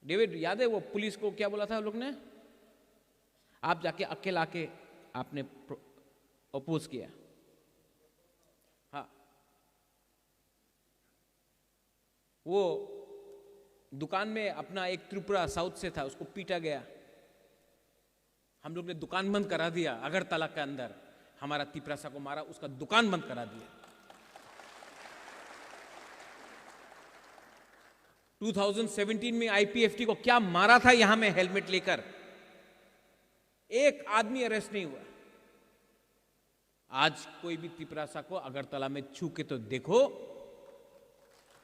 David याद है वो पुलिस को क्या बोला था लोग ने? आप जाके अकेला के आपने अपोज किया। हाँ, वो दुकान में अपना एक त्रिपुरा साउथ से था, उसको पीटा गया। हम लोग ने दुकान बंद करा दिया अगरतला के अंदर, हमारा तिपरासा को मारा, उसका दुकान बंद करा दिया। 2017 में आईपीएफटी को क्या मारा था यहां में हेलमेट लेकर, एक आदमी अरेस्ट नहीं हुआ। आज कोई भी तिपरासा को अगरतला में छू के तो देखो,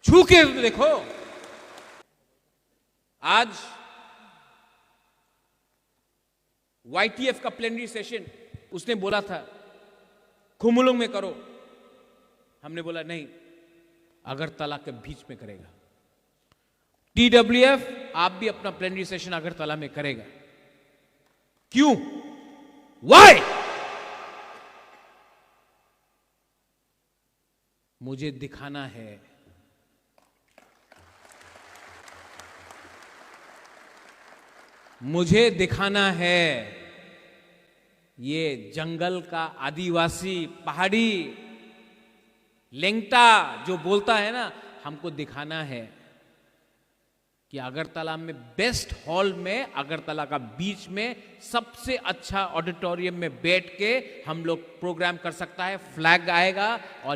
छू के तो देखो। आज वाईटीएफ का प्लेनरी सेशन उसने बोला था खुमुलुंग में करो, हमने बोला नहीं, अगरतला के बीच में करेगा। टीडब्ल्यूएफ आप भी अपना प्लेनरी सेशन अगरतला में करेगा, क्यों? वाई? मुझे दिखाना है, मुझे दिखाना है ये जंगल का आदिवासी पहाड़ी लेंगटा जो बोलता है ना, हमको दिखाना है कि अगरतला में बेस्ट हॉल में, अगरतला का बीच में सबसे अच्छा ऑडिटोरियम में बैठ के हम लोग प्रोग्राम कर सकता है। फ्लैग आएगा और